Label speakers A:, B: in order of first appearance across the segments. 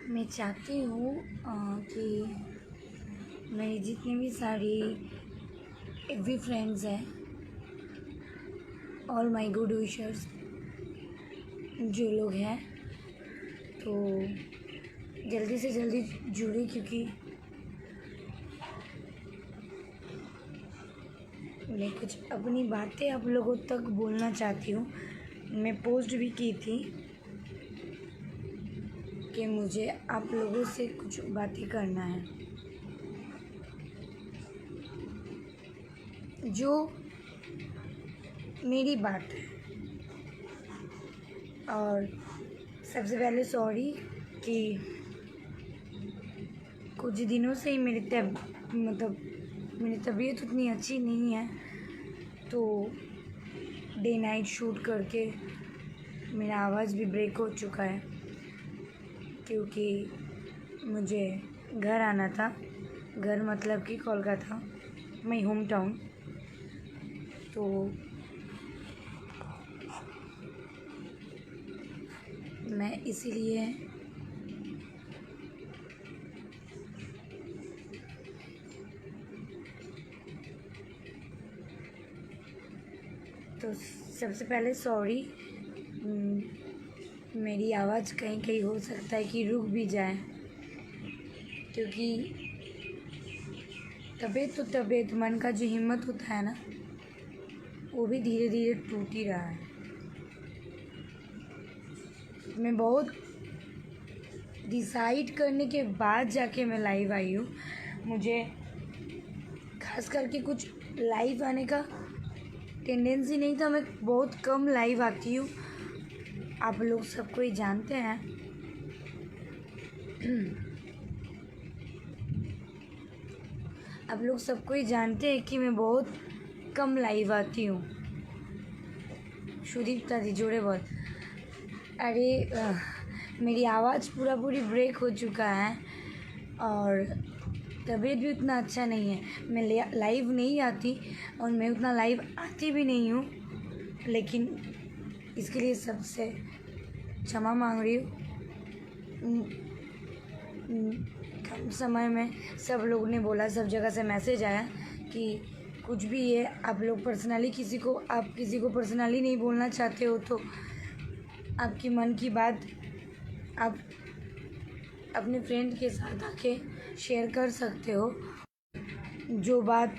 A: मैं चाहती हूँ कि मेरी जितनी भी सारी एफबी फ्रेंड्स हैं, ऑल माय गुड विशर्स जो लोग हैं, तो जल्दी से जल्दी जुड़े, क्योंकि मैं कुछ अपनी बातें आप लोगों तक बोलना चाहती हूँ। मैं पोस्ट भी की थी कि मुझे आप लोगों से कुछ बातें करना है। जो मेरी बात है, और सबसे पहले सॉरी कि कुछ दिनों से ही मेरी तबीयत उतनी अच्छी नहीं है, तो डे नाइट शूट करके मेरा आवाज़ भी ब्रेक हो चुका है, क्योंकि मुझे घर आना था। घर मतलब कि कोलकाता, माई होम टाउन। तो मैं इसीलिए तो सबसे पहले सॉरी। मेरी आवाज़ कहीं कहीं हो सकता है कि रुक भी जाए, क्योंकि तबीयत मन का जो हिम्मत होता है ना, वो भी धीरे धीरे टूट ही रहा है। मैं बहुत डिसाइड करने के बाद जाके मैं लाइव आई हूँ। मुझे खास करके कुछ लाइव आने का टेंडेंसी नहीं था। मैं बहुत कम लाइव आती हूँ, आप लोग सबको ही जानते हैं। आप लोग सबको ही जानते हैं कि मैं बहुत कम लाइव आती हूँ। सुदीप्ता दी जोड़े बहुत। अरे मेरी आवाज़ पूरी ब्रेक हो चुका है, और तबीयत भी उतना अच्छा नहीं है। मैं लाइव नहीं आती, और मैं उतना लाइव आती भी नहीं हूँ, लेकिन इसके लिए सबसे क्षमा मांग रही हूँ। कम समय में सब लोगों ने बोला, सब जगह से मैसेज आया कि कुछ भी है, आप लोग पर्सनली आप किसी को पर्सनली नहीं बोलना चाहते हो, तो आपकी मन की बात आप अपने फ्रेंड के साथ आके शेयर कर सकते हो। जो बात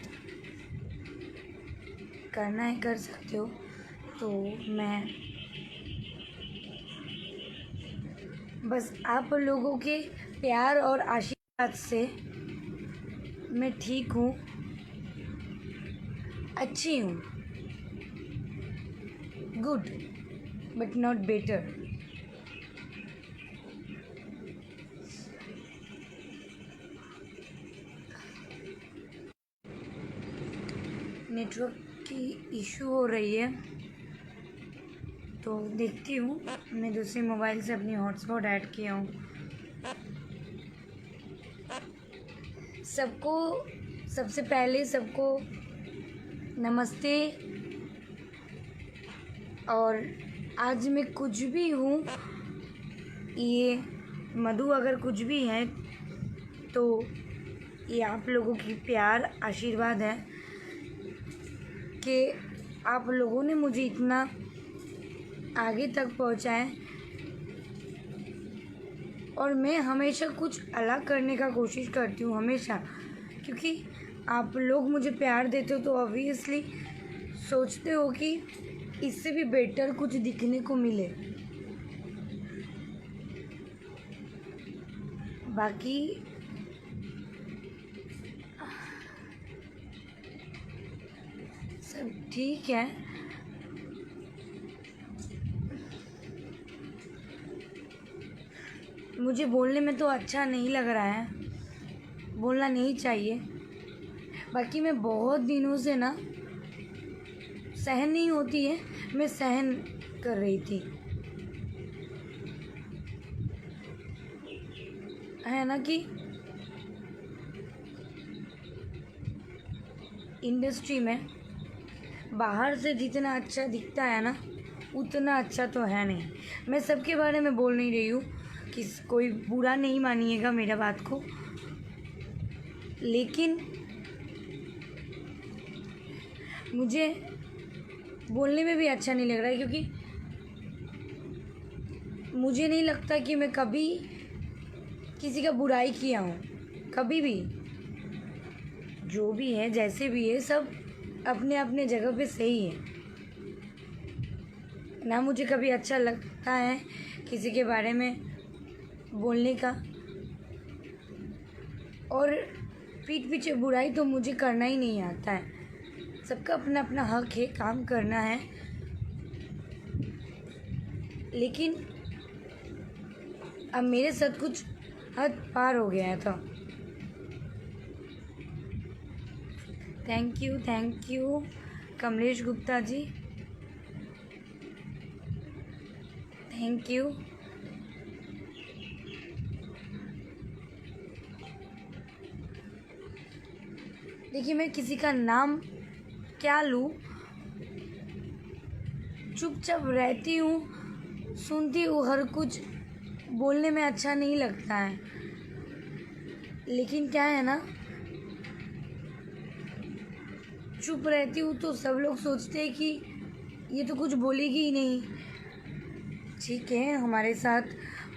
A: करना है कर सकते हो। तो मैं बस आप लोगों के प्यार और आशीर्वाद से मैं ठीक हूँ, अच्छी हूँ, good but not better. Network की इशू हो रही है, तो देखती हूँ। मैं दूसरे मोबाइल से अपनी हॉटस्पॉट ऐड किया हूँ। सबसे पहले सबको नमस्ते। और आज मैं कुछ भी हूँ, ये मधु अगर कुछ भी है, तो ये आप लोगों की प्यार आशीर्वाद है कि आप लोगों ने मुझे इतना आगे तक पहुँचाए। और मैं हमेशा कुछ अलग करने का कोशिश करती हूँ, हमेशा, क्योंकि आप लोग मुझे प्यार देते हो, तो ऑब्वियसली सोचते हो कि इससे भी बेटर कुछ दिखने को मिले। बाकी सब ठीक है। मुझे बोलने में तो अच्छा नहीं लग रहा है, बोलना नहीं चाहिए। बाकी मैं बहुत दिनों से ना सहन नहीं होती है, मैं सहन कर रही थी, है ना, कि इंडस्ट्री में बाहर से जितना अच्छा दिखता है ना, उतना अच्छा तो है नहीं। मैं सबके बारे में बोल नहीं रही हूँ, कोई बुरा नहीं मानिएगा मेरा बात को, लेकिन मुझे बोलने में भी अच्छा नहीं लग रहा है, क्योंकि मुझे नहीं लगता कि मैं कभी किसी का बुराई किया हूँ, कभी भी। जो भी है, जैसे भी है, सब अपने अपने जगह पे सही है ना। मुझे कभी अच्छा लगता है किसी के बारे में बोलने का, और पीठ पीछे बुराई तो मुझे करना ही नहीं आता है। सबका अपना अपना हक है, काम करना है, लेकिन अब मेरे साथ कुछ हद पार हो गया है। तो thank you Kamlesh Gupta ji, thank you. देखिए, मैं किसी का नाम क्या लूँ, चुपचाप रहती हूँ, सुनती हूँ हर कुछ, बोलने में अच्छा नहीं लगता है। लेकिन क्या है ना, चुप रहती हूँ तो सब लोग सोचते हैं कि ये तो कुछ बोलेगी ही नहीं। ठीक है, हमारे साथ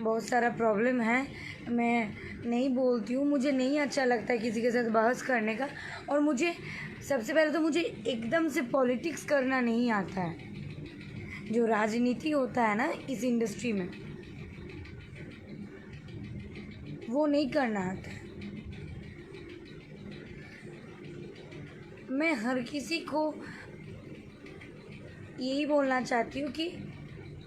A: बहुत सारा प्रॉब्लम है, मैं नहीं बोलती हूँ, मुझे नहीं अच्छा लगता है किसी के साथ बहस करने का। और मुझे सबसे पहले तो मुझे एकदम से पॉलिटिक्स करना नहीं आता है। जो राजनीति होता है ना इस इंडस्ट्री में, वो नहीं करना आता है। मैं हर किसी को यही बोलना चाहती हूँ कि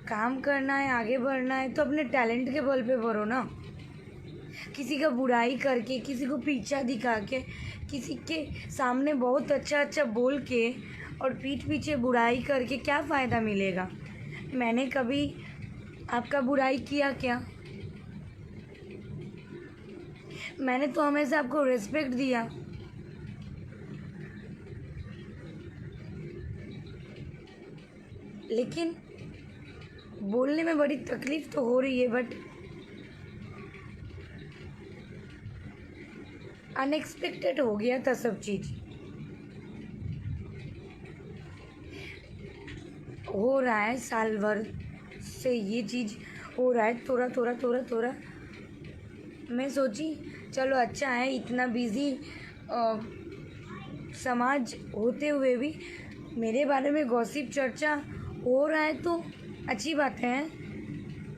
A: काम करना है, आगे बढ़ना है तो अपने टैलेंट के बल पे बढ़ो ना। किसी का बुराई करके, किसी को पीछा दिखा के, किसी के सामने बहुत अच्छा अच्छा बोल के और पीठ पीछे बुराई करके क्या फ़ायदा मिलेगा। मैंने कभी आपका बुराई किया क्या? मैंने तो हमेशा आपको रिस्पेक्ट दिया। लेकिन बोलने में बड़ी तकलीफ तो हो रही है, बट अनएक्सपेक्टेड हो गया था सब चीज़। हो रहा है साल भर से ये चीज़ हो रहा है, थोड़ा थोड़ा थोड़ा थोड़ा। मैं सोची चलो अच्छा है, इतना बिज़ी समाज होते हुए भी मेरे बारे में गॉसिप चर्चा हो रहा है तो अच्छी बात है।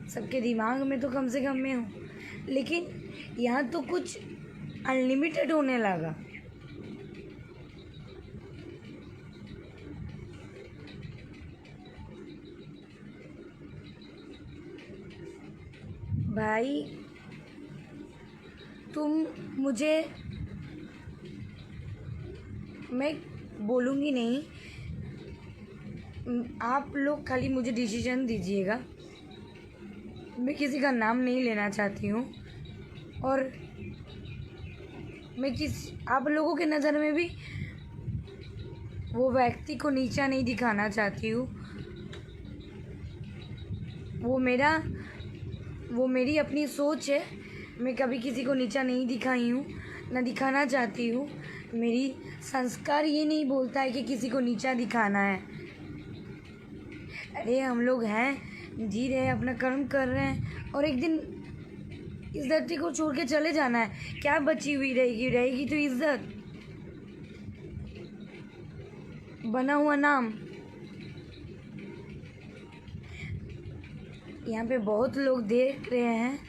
A: सबके दिमाग में तो कम से कम मैं हूँ, लेकिन यहाँ तो कुछ अनलिमिटेड होने लगा। भाई तुम मुझे, मैं बोलूँगी नहीं, आप लोग खाली मुझे डिसीजन दीजिएगा। मैं किसी का नाम नहीं लेना चाहती हूँ, और मैं आप लोगों के नज़र में भी वो व्यक्ति को नीचा नहीं दिखाना चाहती हूँ। वो मेरी अपनी सोच है। मैं कभी किसी को नीचा नहीं दिखाई हूँ, ना दिखाना चाहती हूँ। मेरी संस्कार ये नहीं बोलता है कि किसी को नीचा दिखाना है। अरे हम लोग हैं, जी रहे हैं, अपना कर्म कर रहे हैं, और एक दिन इस धरती को छोड़ के चले जाना है। क्या बची हुई रहेगी तो इज्जत, बना हुआ नाम। यहाँ पे बहुत लोग देख रहे हैं,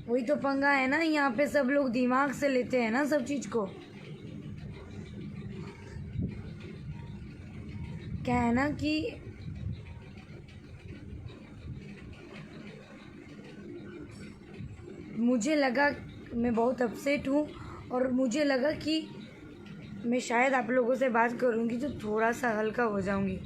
A: वही तो पंगा है ना। यहाँ पे सब लोग दिमाग से लेते हैं ना सब चीज़ को। क्या है ना कि मुझे लगा, मैं बहुत अपसेट हूँ, और मुझे लगा कि मैं शायद आप लोगों से बात करूँगी तो थोड़ा सा हल्का हो जाऊँगी।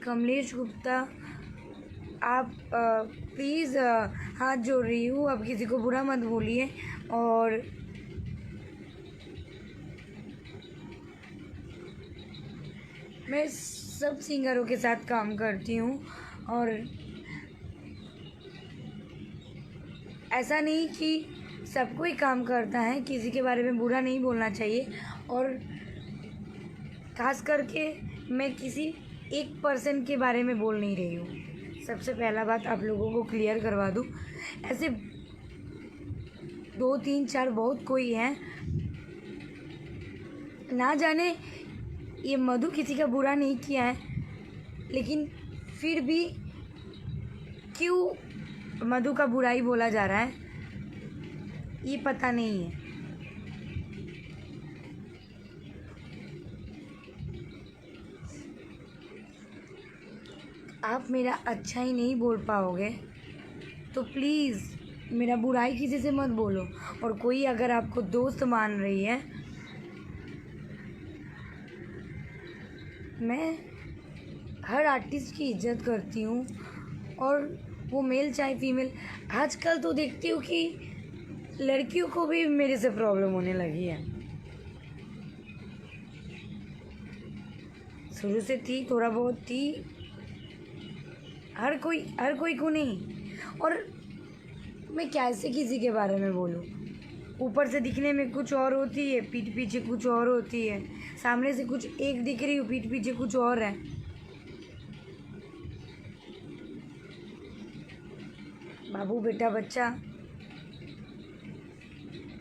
A: कमलेश गुप्ता, आप प्लीज़ हाथ जोड़ रही हूँ, आप किसी को बुरा मत बोलिए। और मैं सब सिंगरों के साथ काम करती हूँ, और ऐसा नहीं कि सब कोई काम करता है, किसी के बारे में बुरा नहीं बोलना चाहिए। और खास करके मैं किसी एक पर्सन के बारे में बोल नहीं रही हूँ। सबसे पहला बात आप लोगों को क्लियर करवा दूँ। ऐसे 2 3 4 बहुत कोई हैं, ना जाने ये मधु किसी का बुरा नहीं किया है, लेकिन फिर भी क्यों मधु का बुराई बोला जा रहा है ये पता नहीं है। आप मेरा अच्छा ही नहीं बोल पाओगे तो प्लीज़ मेरा बुराई किसी से मत बोलो। और कोई अगर आपको दोस्त मान रही है, मैं हर आर्टिस्ट की इज्जत करती हूँ, और वो मेल चाहे फीमेल। आजकल तो देखती हूँ कि लड़कियों को भी मेरे से प्रॉब्लम होने लगी है। शुरू से थी, थोड़ा बहुत थी, हर कोई को नहीं। और मैं कैसे किसी के बारे में बोलूँ? ऊपर से दिखने में कुछ और होती है, पीठ पीछे कुछ और होती है। सामने से कुछ एक दिख रही हूँ, पीठ पीछे कुछ और है। बाबू बेटा बच्चा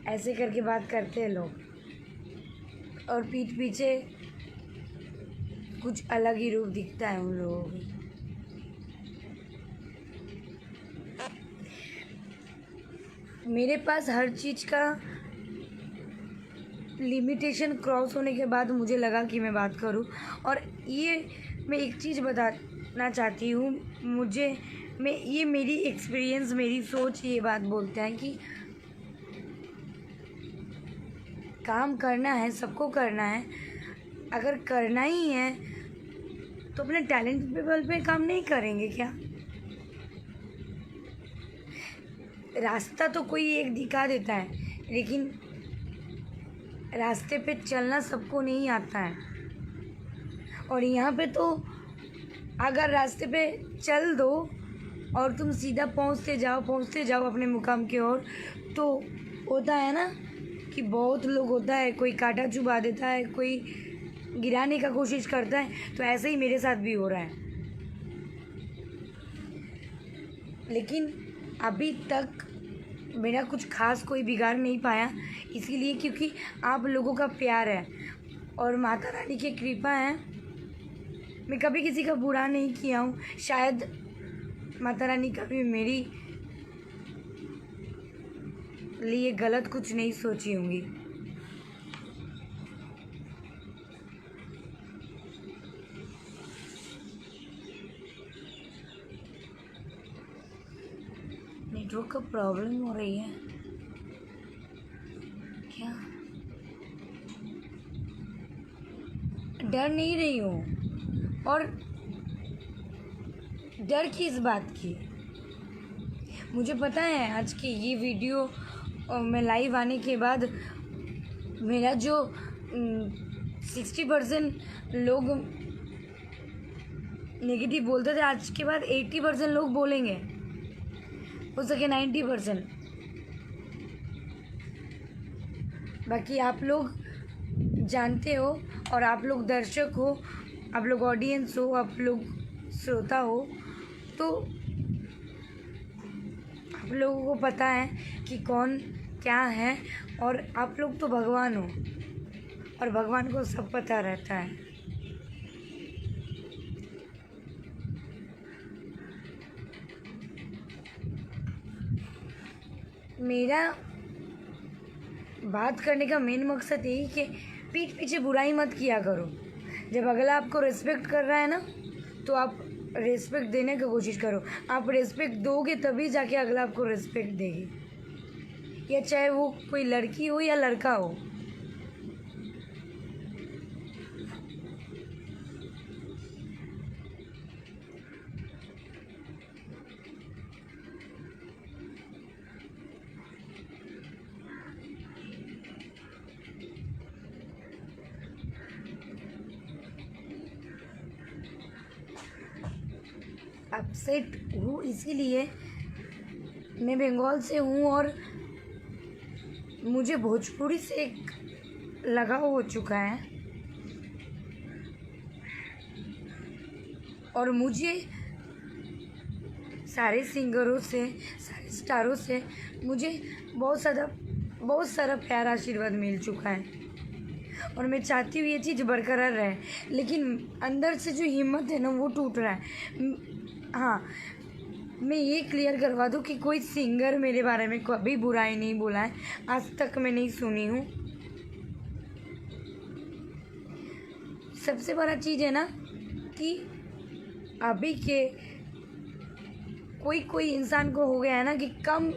A: ऐसे करके बात करते हैं लोग, और पीठ पीछे कुछ अलग ही रूप दिखता है उन लोगों को। मेरे पास हर चीज़ का लिमिटेशन क्रॉस होने के बाद मुझे लगा कि मैं बात करूं। और ये मैं एक चीज़ बताना चाहती हूँ, ये मेरी एक्सपीरियंस, मेरी सोच ये बात बोलता है कि काम करना है, सबको करना है। अगर करना ही है तो अपने टैलेंट लेवल पे काम नहीं करेंगे क्या? रास्ता तो कोई एक दिखा देता है, लेकिन रास्ते पे चलना सबको नहीं आता है। और यहाँ पे तो अगर रास्ते पे चल दो और तुम सीधा पहुँचते जाओ अपने मुकाम की ओर, तो होता है ना कि बहुत लोग होता है, कोई कांटा चुभा देता है, कोई गिराने का कोशिश करता है। तो ऐसे ही मेरे साथ भी हो रहा है। लेकिन अभी तक मेरा कुछ खास कोई बिगाड़ नहीं पाया, इसीलिए क्योंकि आप लोगों का प्यार है और माता रानी की कृपा है। मैं कभी किसी का बुरा नहीं किया हूँ। शायद माता रानी कभी मेरी लिए गलत कुछ नहीं सोची होंगी। नेटवर्क का प्रॉब्लम हो रही है क्या? डर नहीं रही हूँ, और डर किस बात की? मुझे पता है आज की ये वीडियो में लाइव आने के बाद मेरा जो 60% लोग नेगेटिव बोलते थे, आज के बाद 80% लोग बोलेंगे, हो सके 90%। बाकी आप लोग जानते हो, और आप लोग दर्शक हो, आप लोग ऑडियंस हो, आप लोग श्रोता हो, तो आप लोगों को पता है कि कौन क्या है। और आप लोग तो भगवान हो, और भगवान को सब पता रहता है। मेरा बात करने का मेन मकसद यही कि पीठ पीछे बुराई मत किया करो। जब अगला आपको रिस्पेक्ट कर रहा है ना, तो आप रिस्पेक्ट देने की कोशिश करो। आप रिस्पेक्ट दोगे तभी जाके अगला आपको रिस्पेक्ट देगी, या चाहे वो कोई लड़की हो या लड़का हो। अपसेट हूँ, इसीलिए मैं बंगाल से हूँ और मुझे भोजपुरी से एक लगाव हो चुका है और मुझे सारे सिंगरों से, सारे स्टारों से मुझे बहुत सारा प्यार आशीर्वाद मिल चुका है और मैं चाहती हूँ ये चीज़ बरकरार रहे, लेकिन अंदर से जो हिम्मत है ना वो टूट रहा है। हाँ, मैं ये क्लियर करवा दूँ कि कोई सिंगर मेरे बारे में कभी बुराई नहीं बोला है, आज तक मैं नहीं सुनी हूँ। सबसे बड़ा चीज़ है ना कि अभी के कोई इंसान को हो गया है ना कि कम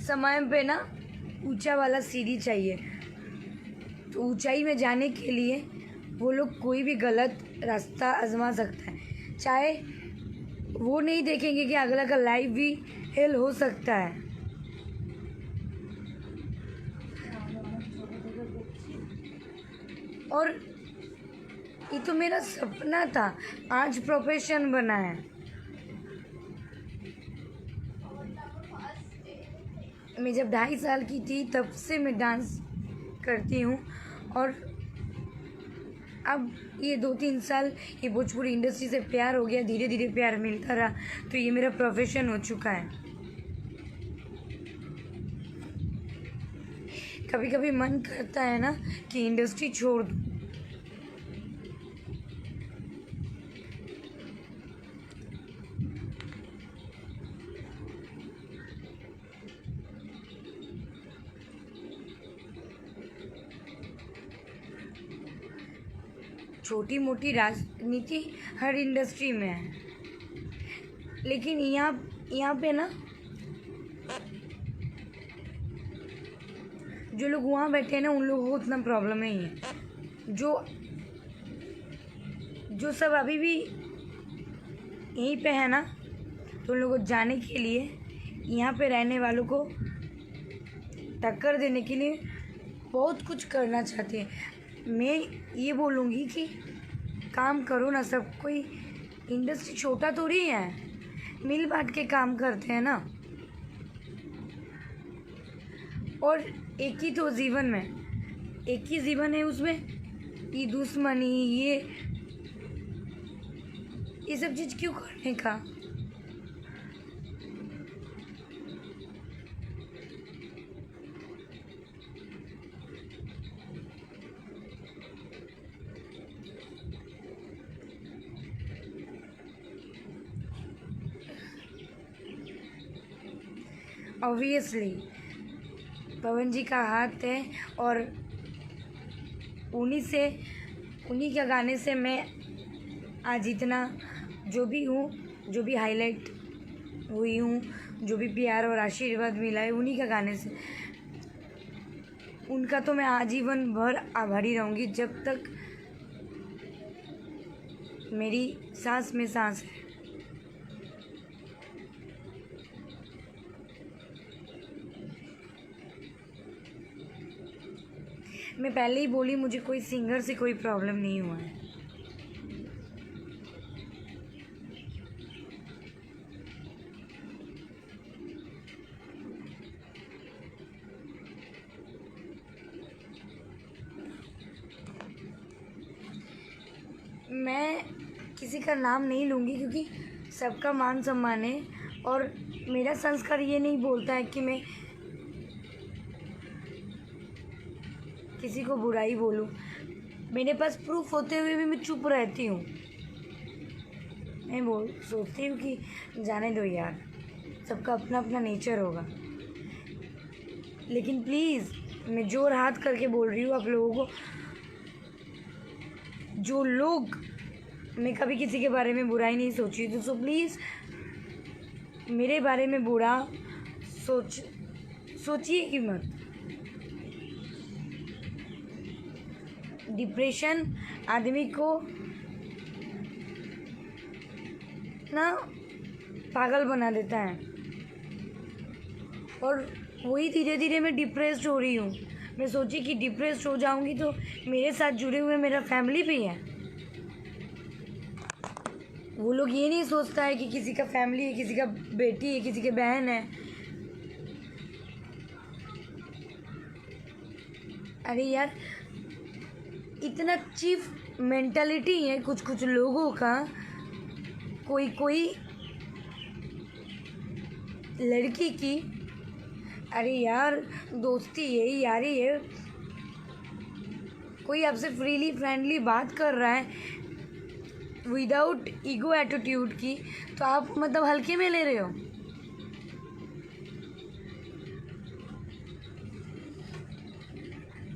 A: समय पे ना ऊंचा वाला सीढ़ी चाहिए, तो ऊंचाई में जाने के लिए वो लोग कोई भी गलत रास्ता आजमा सकता है, चाहे वो नहीं देखेंगे कि अगला का लाइफ भी हेल हो सकता है। और ये तो मेरा सपना था, आज प्रोफेशन बना है। मैं जब 2.5 साल की थी तब से मैं डांस करती हूँ और अब ये 2-3 साल ये भोजपुरी इंडस्ट्री से प्यार हो गया, धीरे धीरे प्यार मिलता रहा, तो ये मेरा प्रोफेशन हो चुका है। कभी कभी मन करता है ना कि इंडस्ट्री छोड़ दूँ, छोटी मोटी राजनीति हर इंडस्ट्री में है, लेकिन यहाँ पे ना जो लोग वहाँ बैठे हैं ना उन लोगों को उतना प्रॉब्लम नहीं है। जो सब अभी भी यहीं पे है ना, तो उन लोगों को जाने के लिए, यहाँ पे रहने वालों को टक्कर देने के लिए बहुत कुछ करना चाहते हैं। मैं ये बोलूँगी कि काम करो ना, सब कोई इंडस्ट्री छोटा थोड़ी है, मिल बांट के काम करते हैं ना। और एक ही तो जीवन में, एक ही जीवन है, उसमें ये दुश्मनी ये सब चीज़ क्यों करने का। ऑब्वियसली पवन जी का हाथ है और उन्हीं के गाने से मैं आज इतना जो भी हूँ, जो भी हाईलाइट हुई हूँ, जो भी प्यार और आशीर्वाद मिला है उन्हीं का गाने से। उनका तो मैं आजीवन भर आभारी रहूँगी जब तक मेरी सांस में सांस है। मैं पहले ही बोली, मुझे कोई सिंगर से कोई प्रॉब्लम नहीं हुआ है। मैं किसी का नाम नहीं लूँगी क्योंकि सबका मान सम्मान है और मेरा संस्कार ये नहीं बोलता है कि मैं किसी को बुराई बोलूं। मेरे पास प्रूफ होते हुए भी मैं चुप रहती हूँ। मैं सोचती हूँ कि जाने दो यार, सबका अपना अपना नेचर होगा, लेकिन प्लीज़ मैं जोर हाथ करके बोल रही हूँ आप लोगों को, जो लोग, मैं कभी किसी के बारे में बुराई नहीं सोची, तो सो प्लीज़ मेरे बारे में बुरा सोचिए कि मत। डिप्रेशन आदमी को ना पागल बना देता है और वही धीरे धीरे मैं डिप्रेस्ड हो रही हूँ। मैं सोची कि डिप्रेस्ड हो जाऊँगी तो मेरे साथ जुड़े हुए मेरा फैमिली भी है, वो लोग ये नहीं सोचता है कि किसी का फैमिली है, किसी का बेटी है, किसी के बहन है। अरे यार, इतना चीप मेंटालिटी है कुछ कुछ लोगों का। कोई कोई लड़की की, अरे यार दोस्ती है, यारी है, कोई आपसे फ्रीली फ्रेंडली बात कर रहा है विदाउट ईगो एटीट्यूड की, तो आप मतलब हल्के में ले रहे हो।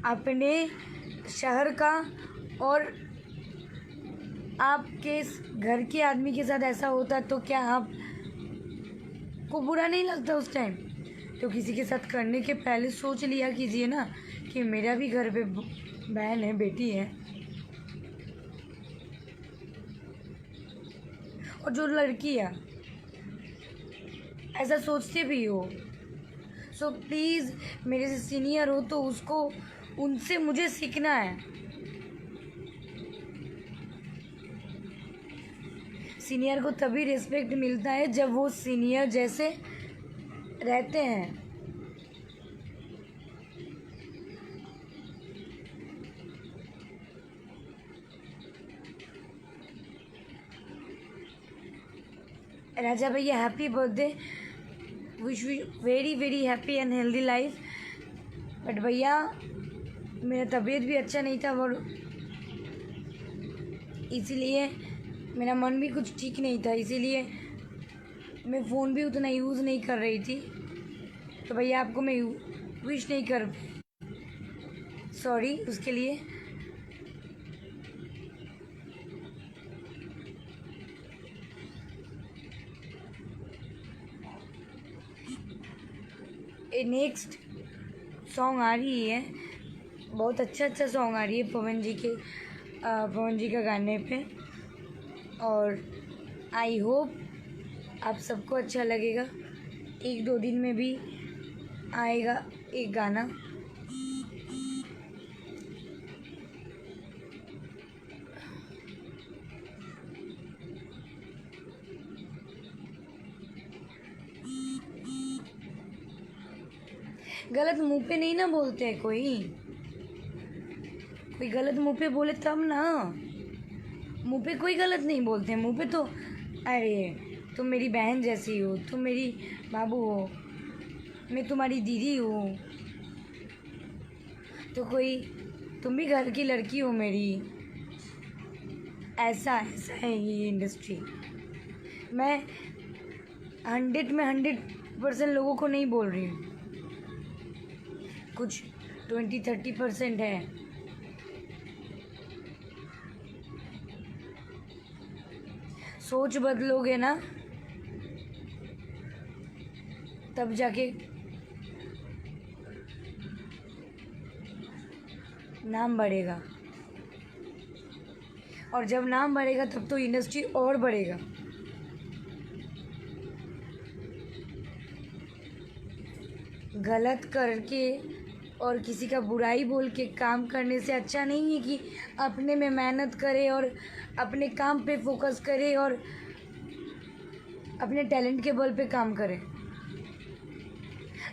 A: अपने शहर का और आपके घर के आदमी के साथ ऐसा होता तो क्या आप को बुरा नहीं लगता उस टाइम? तो किसी के साथ करने के पहले सोच लिया कीजिए ना कि मेरा भी घर पे बहन है, बेटी है। और जो लड़कियाँ ऐसा सोचते भी हो, सो प्लीज़ मेरे से सीनियर हो तो उसको, उनसे मुझे सीखना है। सीनियर को तभी रिस्पेक्ट मिलता है जब वो सीनियर जैसे रहते हैं। राजा भैया, happy birthday, wish you very very happy and healthy life. But भैया मेरा तबीयत भी अच्छा नहीं था और इसीलिए मेरा मन भी कुछ ठीक नहीं था, इसीलिए मैं फ़ोन भी उतना यूज़ नहीं कर रही थी। तो भैया आपको मैं विश नहीं कर, सॉरी उसके लिए। नेक्स्ट सॉन्ग आ रही है, बहुत अच्छा सॉन्ग आ रही है पवन जी का गाने पे, और आई होप आप सबको अच्छा लगेगा। 1-2 दिन में भी आएगा एक गाना। गलत मुंह पे नहीं ना बोलते हैं, कोई गलत मुंह पे बोले तब ना। मुंह पे कोई गलत नहीं बोलते हैं, मुंह पे तो अरे तुम मेरी बहन जैसी हो, तुम मेरी बाबू हो, मैं तुम्हारी दीदी हूँ, तो कोई तुम भी घर की लड़की हो मेरी। ऐसा है ये इंडस्ट्री। मैं 100% लोगों को नहीं बोल रही हूँ, कुछ 20-30% है। सोच बदलोगे ना तब जाके नाम बढ़ेगा, और जब नाम बढ़ेगा तब तो इंडस्ट्री और बढ़ेगा। गलत करके और किसी का बुराई बोल के काम करने से अच्छा नहीं है कि अपने में मेहनत करे और अपने काम पे फोकस करे और अपने टैलेंट के बल पे काम करे।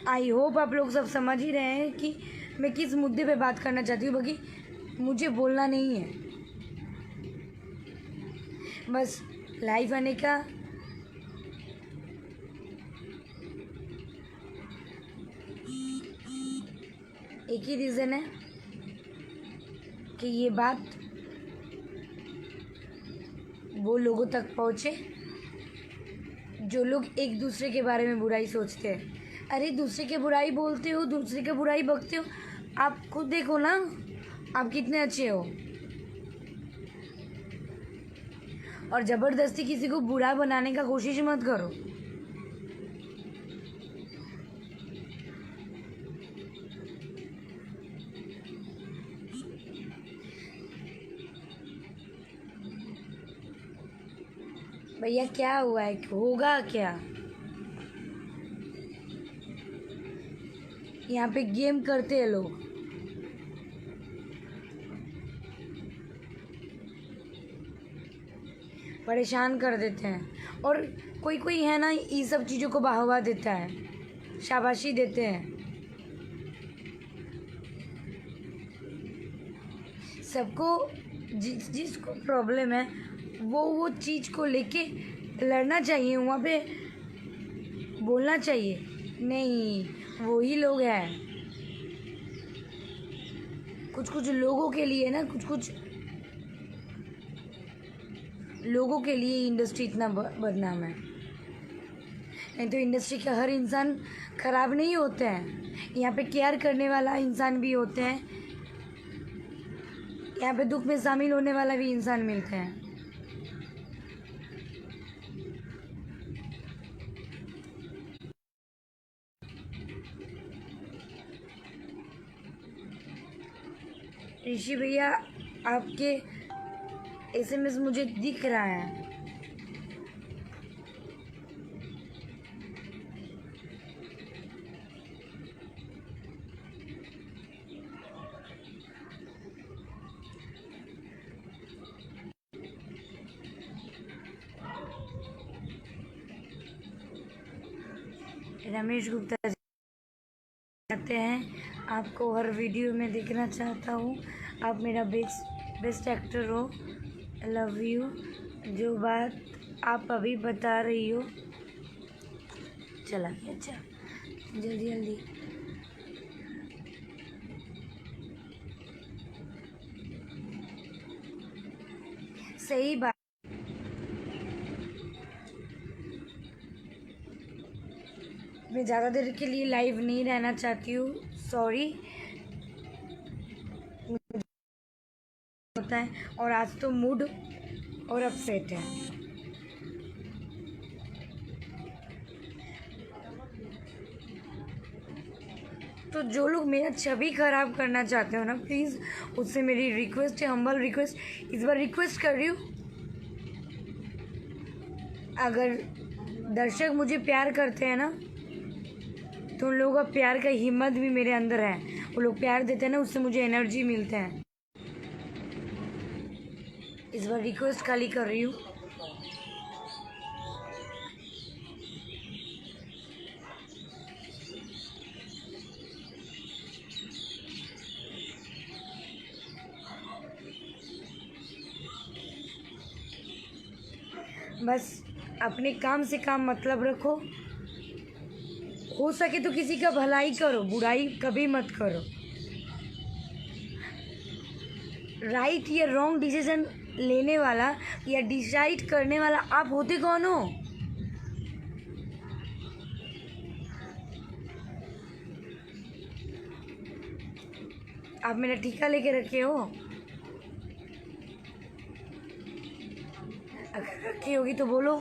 A: आई होप आप लोग सब समझ ही रहे हैं कि मैं किस मुद्दे पे बात करना चाहती हूँ, बाकी मुझे बोलना नहीं है, बस लाइव आने का एक ही रीज़न है कि ये बात वो लोगों तक पहुँचे जो लोग एक दूसरे के बारे में बुराई सोचते हैं। अरे दूसरे के बुराई बोलते हो, दूसरे के बुराई बकते हो, आप खुद देखो ना आप कितने अच्छे हो। और ज़बरदस्ती किसी को बुरा बनाने का कोशिश मत करो। भैया क्या हुआ है, होगा क्या? यहाँ पे गेम करते हैं लोग। परेशान कर देते हैं। और कोई कोई है ना, ये सब चीज़ों को बढ़ावा देता है, शाबाशी देते हैं। सबको जिसको प्रॉब्लम है वो चीज़ को लेके लड़ना चाहिए, वहाँ पे बोलना चाहिए। नहीं, वही लोग हैं, कुछ कुछ लोगों के लिए ना, कुछ कुछ लोगों के लिए इंडस्ट्री इतना बदनाम है। नहीं तो इंडस्ट्री का हर इंसान खराब नहीं होता है, यहाँ पे केयर करने वाला इंसान भी होते हैं, यहाँ पे दुख में शामिल होने वाला भी इंसान मिलते हैं। ऋषि भैया, आपके एसएमएस मुझे दिख रहा है। रमेश गुप्ता जी कहते हैं, आपको हर वीडियो में देखना चाहता हूँ, आप मेरा बेस्ट एक्टर हो, लव यू। जो बात आप अभी बता रही हो, चला गया। अच्छा, जल्दी जल्दी। सही बात। मैं ज़्यादा देर के लिए लाइव नहीं रहना चाहती हूँ, सॉरी होता है। और आज तो मूड और अपसेट है। तो जो लोग मेरा छवि खराब करना चाहते हो ना, प्लीज़ उससे मेरी रिक्वेस्ट है, हम्बल रिक्वेस्ट, इस बार रिक्वेस्ट कर रही हूँ, अगर दर्शक मुझे प्यार करते हैं ना, तो उन लोगों का प्यार का हिम्मत भी मेरे अंदर है। वो लोग प्यार देते हैं ना, उससे मुझे एनर्जी मिलता है। इस बार रिक्वेस्ट खाली कर रही हूँ। बस अपने काम से काम मतलब रखो, हो सके तो किसी का भलाई करो, बुराई कभी मत करो। राइट या रॉन्ग डिसीजन लेने वाला या डिसाइड करने वाला आप होते कौन हो? आप मेरा ठीका लेके रखे हो? अगर रखी होगी तो बोलो।